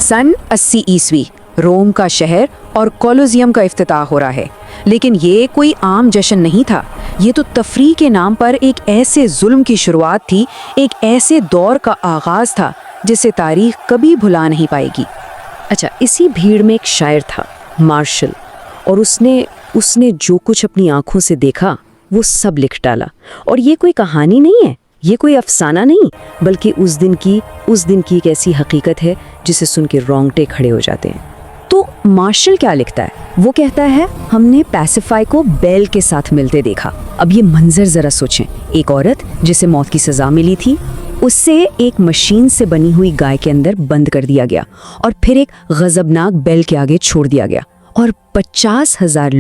सन 80 ईस्वी रोम का शहर और कोलोसियम का इफ्तिताह हो रहा है। लेकिन ये कोई आम जश्न नहीं था, ये तो तफरीह के नाम पर एक ऐसे जुल्म की शुरुआत थी, एक ऐसे दौर का आगाज़ था जिसे तारीख कभी भुला नहीं पाएगी। अच्छा, इसी भीड़ में एक शायर था, मार्शल, और उसने जो कुछ अपनी आंखों से देखा वो सब लिख डाला। और ये कोई कहानी नहीं है, ये कोई अफसाना नहीं, बल्कि उस दिन की एक ऐसी हकीकत है जिसे सुन के रोंगटे खड़े हो जाते हैं। तो मार्शल क्या लिखता है? वो कहता है, हमने पैसिफाई को बेल के साथ मिलते देखा। अब ये मंजर जरा सोचें, एक औरत जिसे मौत की सजा मिली थी, उससे एक मशीन से बनी हुई गाय के अंदर बंद कर दिया गया और फिर एक गजबनाक बेल के आगे छोड़ दिया गया। और 50,000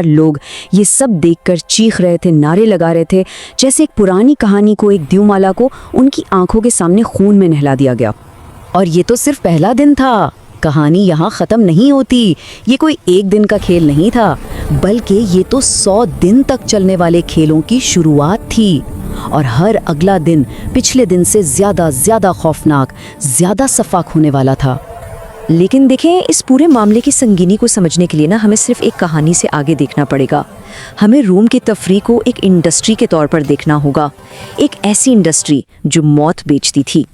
लोग ये सब देखकर चीख रहे थे, नारे लगा रहे थे, जैसे एक पुरानी कहानी को, एक द्युमाला को उनकी आंखों के सामने खून में नहला दिया गया। और ये तो सिर्फ पहला दिन था, कहानी यहाँ ख़त्म नहीं होती। ये कोई एक दिन का खेल नहीं था, बल्कि ये तो 100 दिन तक चलने वाले खेलों की शुरुआत थी। और हर अगला दिन पिछले दिन से ज़्यादा खौफनाक, ज़्यादा सफाक होने वाला था। लेकिन देखें, इस पूरे मामले की संगीनी को समझने के लिए ना हमें सिर्फ एक कहानी से आगे देखना पड़ेगा। हमें रोम की तफरीह को एक इंडस्ट्री के तौर पर देखना होगा, एक ऐसी इंडस्ट्री जो मौत बेचती थी।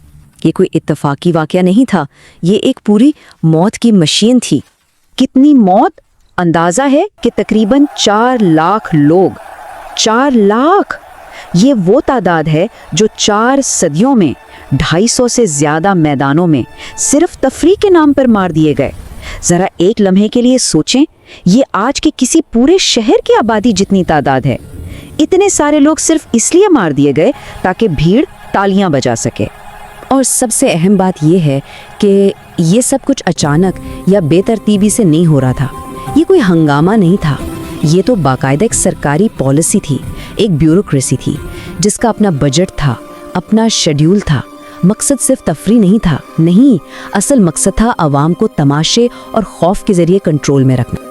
ये कोई इत्तफाकी वाकया नहीं था, ये एक पूरी मौत की मशीन थी। कितनी मौत? अंदाज़ा है कि तकरीबन 4 लाख लोग। 4 लाख! ये वो तादाद है जो 4 सदियों में 250 से ज़्यादा मैदानों में सिर्फ तफरीह के नाम पर मार दिए गए। ज़रा एक लम्हे के लिए सोचें, ये आज के किसी पूरे शहर की आबादी जितनी तादाद है। इतने सारे लोग सिर्फ इसलिए मार दिए गए ताकि भीड़ तालियां बजा सके। और सबसे अहम बात यह है कि ये सब कुछ अचानक या बेतरतीबी से नहीं हो रहा था। ये कोई हंगामा नहीं था, ये तो बाकायदा एक सरकारी पॉलिसी थी, एक ब्यूरोक्रेसी थी जिसका अपना बजट था, अपना शेड्यूल था। मकसद सिर्फ तफरी नहीं था, नहीं, असल मकसद था आवाम को तमाशे और खौफ के जरिए कंट्रोल में रखना।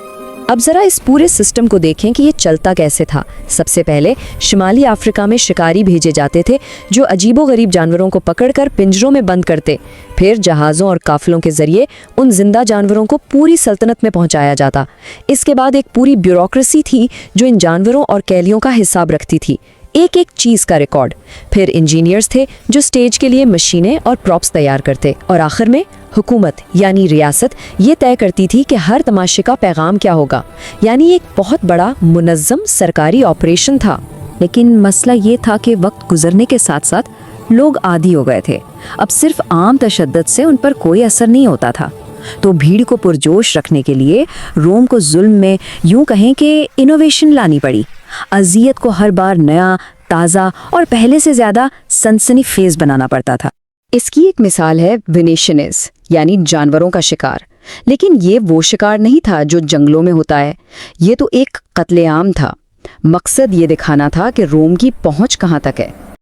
अब ज़रा इस पूरे सिस्टम को देखें कि ये चलता कैसे था। सबसे पहले शुमाली अफ्रीका में शिकारी भेजे जाते थे जो अजीबोगरीब जानवरों को पकड़कर पिंजरों में बंद करते। फिर जहाज़ों और काफिलों के ज़रिए उन जिंदा जानवरों को पूरी सल्तनत में पहुंचाया जाता। इसके बाद एक पूरी ब्यूरोक्रेसी थी जो इन जानवरों और कैलियों का हिसाब रखती थी, एक एक चीज़ का रिकॉर्ड। फिर इंजीनियर्स थे जो स्टेज के लिए मशीनें और प्रॉप्स तैयार करते। और आखिर में हुकूमत यानी रियासत ये तय करती थी कि हर तमाशे का पैगाम क्या होगा। यानी एक बहुत बड़ा मुनज़्ज़म सरकारी ऑपरेशन था। लेकिन मसला ये था कि वक्त गुजरने के साथ साथ लोग आदी हो गए थे। अब सिर्फ आम तशद्दुद से उन पर कोई असर नहीं होता था। तो भीड़ को पुरजोश रखने के लिए रोम को जुल्म में यूं कहें कि इनोवेशन लानी पड़ी। अज़ियत को हर बार नया, ताज़ा और पहले से ज़्यादा सनसनी फेज बनाना पड़ता था। इसकी एक मिसाल है वेनेशियनिज़ यानी जानवरों का शिकार। लेकिन ये वो शिकार नहीं था जो जंगलों में होता है, ये तो एक कत्लेआम था। मकसद ये दिखाना था कि रोम की पहुंच कहाँ तक है।